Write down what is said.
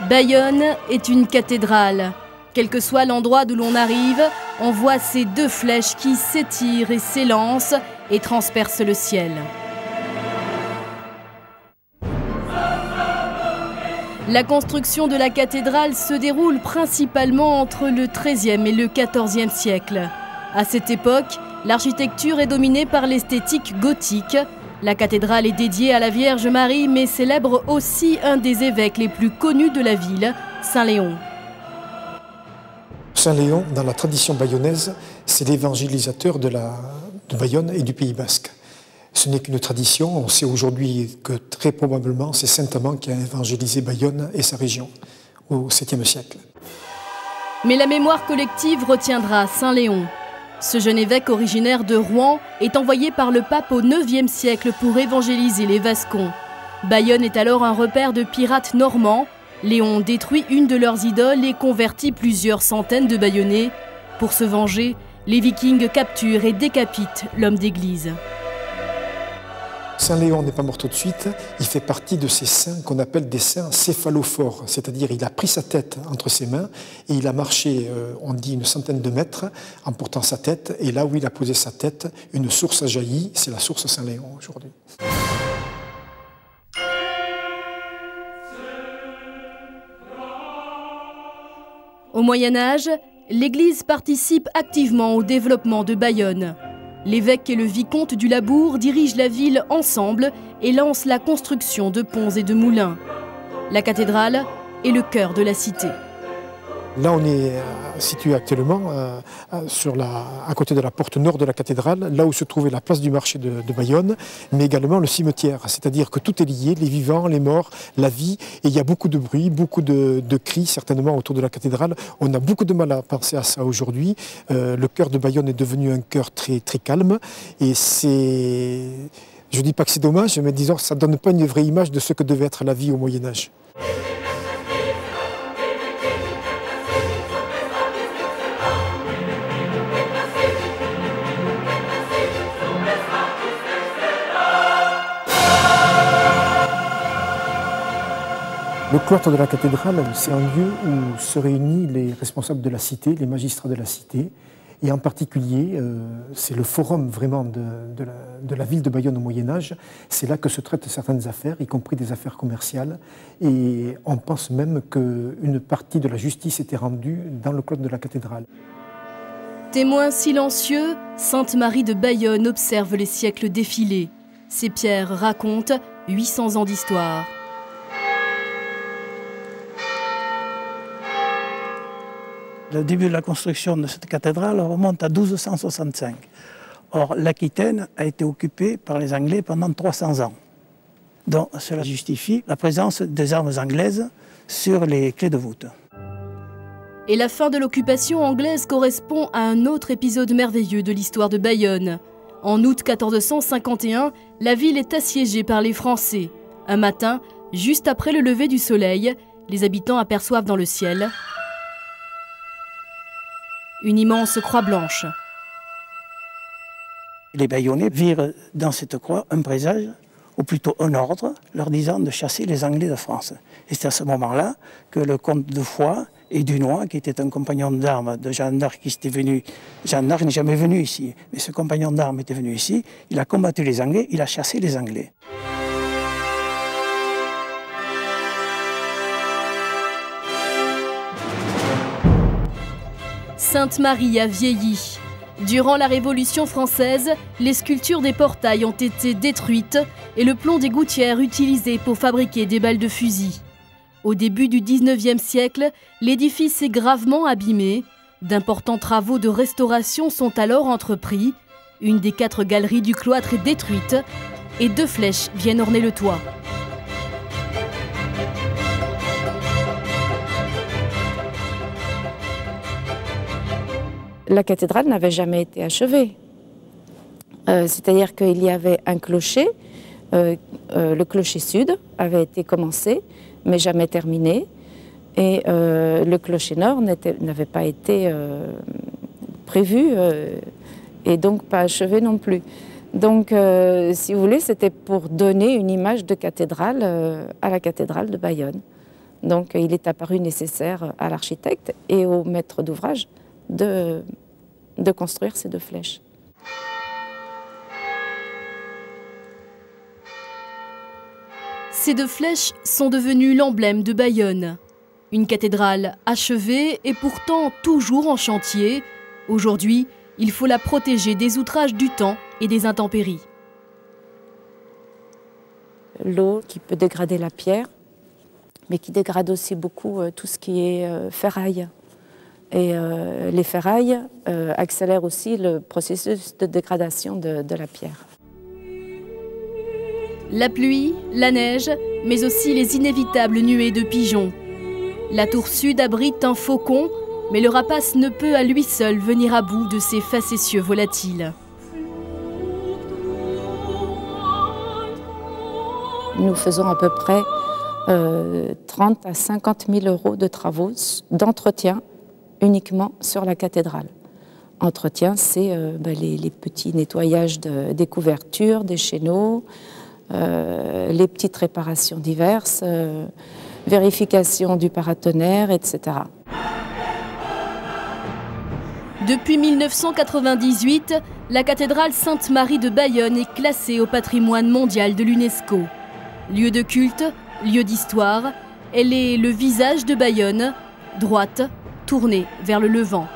Bayonne est une cathédrale. Quel que soit l'endroit d'où l'on arrive, on voit ces deux flèches qui s'étirent et s'élancent et transpercent le ciel. La construction de la cathédrale se déroule principalement entre le XIIIe et le XIVe siècle. À cette époque, l'architecture est dominée par l'esthétique gothique. La cathédrale est dédiée à la Vierge Marie, mais célèbre aussi un des évêques les plus connus de la ville, Saint Léon. Saint Léon, dans la tradition bayonnaise, c'est l'évangélisateur de Bayonne et du Pays Basque. Ce n'est qu'une tradition, on sait aujourd'hui que très probablement c'est saint Amand qui a évangélisé Bayonne et sa région au 7e siècle. Mais la mémoire collective retiendra Saint Léon. Ce jeune évêque originaire de Rouen est envoyé par le pape au 9e siècle pour évangéliser les Vascons. Bayonne est alors un repère de pirates normands. Léon détruit une de leurs idoles et convertit plusieurs centaines de Bayonnais. Pour se venger, les Vikings capturent et décapitent l'homme d'église. Saint Léon n'est pas mort tout de suite, il fait partie de ces saints qu'on appelle des saints céphalophores, c'est-à-dire il a pris sa tête entre ses mains et il a marché, on dit, une centaine de mètres en portant sa tête, et là où il a posé sa tête, une source a jailli, c'est la source Saint Léon aujourd'hui. Au Moyen-Âge, l'Église participe activement au développement de Bayonne. L'évêque et le vicomte du Labourd dirigent la ville ensemble et lancent la construction de ponts et de moulins. La cathédrale est le cœur de la cité. Là, on est situé actuellement à côté de la porte nord de la cathédrale, là où se trouvait la place du marché de Bayonne, mais également le cimetière. C'est-à-dire que tout est lié, les vivants, les morts, la vie. Et il y a beaucoup de bruit, beaucoup de cris certainement autour de la cathédrale. On a beaucoup de mal à penser à ça aujourd'hui. Le cœur de Bayonne est devenu un cœur très, très calme. Et c'est... Je ne dis pas que c'est dommage, mais disons que ça ne donne pas une vraie image de ce que devait être la vie au Moyen-Âge. Le cloître de la cathédrale, c'est un lieu où se réunissent les responsables de la cité, les magistrats de la cité, et en particulier, c'est le forum vraiment de la ville de Bayonne au Moyen-Âge. C'est là que se traitent certaines affaires, y compris des affaires commerciales, et on pense même qu'une partie de la justice était rendue dans le cloître de la cathédrale. Témoin silencieux, Sainte Marie de Bayonne observe les siècles défiler. Ses pierres racontent 800 ans d'histoire. Le début de la construction de cette cathédrale remonte à 1265. Or, l'Aquitaine a été occupée par les Anglais pendant 300 ans. Donc, cela justifie la présence des armes anglaises sur les clés de voûte. Et la fin de l'occupation anglaise correspond à un autre épisode merveilleux de l'histoire de Bayonne. En août 1451, la ville est assiégée par les Français. Un matin, juste après le lever du soleil, les habitants aperçoivent dans le ciel une immense croix blanche. Les Bayonnais virent dans cette croix un présage, ou plutôt un ordre, leur disant de chasser les Anglais de France. Et c'est à ce moment-là que le comte de Foix et Dunois, qui était un compagnon d'armes de Jeanne d'Arc qui était venu... Jeanne d'Arc n'est jamais venu ici, mais ce compagnon d'armes était venu ici, il a combattu les Anglais, il a chassé les Anglais. Sainte Marie a vieilli. Durant la Révolution française, les sculptures des portails ont été détruites et le plomb des gouttières utilisé pour fabriquer des balles de fusil. Au début du 19e siècle, l'édifice est gravement abîmé. D'importants travaux de restauration sont alors entrepris. Une des 4 galeries du cloître est détruite et 2 flèches viennent orner le toit. La cathédrale n'avait jamais été achevée. C'est-à-dire qu'il y avait un clocher, le clocher sud avait été commencé, mais jamais terminé. Et le clocher nord n'avait pas été prévu et donc pas achevé non plus. Donc, si vous voulez, c'était pour donner une image de cathédrale à la cathédrale de Bayonne. Donc il est apparu nécessaire à l'architecte et au maître d'ouvrage de construire ces deux flèches. Ces deux flèches sont devenues l'emblème de Bayonne. Une cathédrale achevée et pourtant toujours en chantier. Aujourd'hui, il faut la protéger des outrages du temps et des intempéries. L'eau qui peut dégrader la pierre, mais qui dégrade aussi beaucoup tout ce qui est ferraille. Et les ferrailles accélèrent aussi le processus de dégradation de la pierre. La pluie, la neige, mais aussi les inévitables nuées de pigeons. La tour sud abrite un faucon, mais le rapace ne peut à lui seul venir à bout de ces facétieux volatiles. Nous faisons à peu près 30 à 50 000 euros de travaux d'entretien uniquement sur la cathédrale. Entretien, c'est les petits nettoyages des couvertures, des chéneaux, les petites réparations diverses, vérification du paratonnerre, etc. Depuis 1998, la cathédrale Sainte-Marie de Bayonne est classée au patrimoine mondial de l'UNESCO. Lieu de culte, lieu d'histoire, elle est le visage de Bayonne, droite, tournée vers le Levant.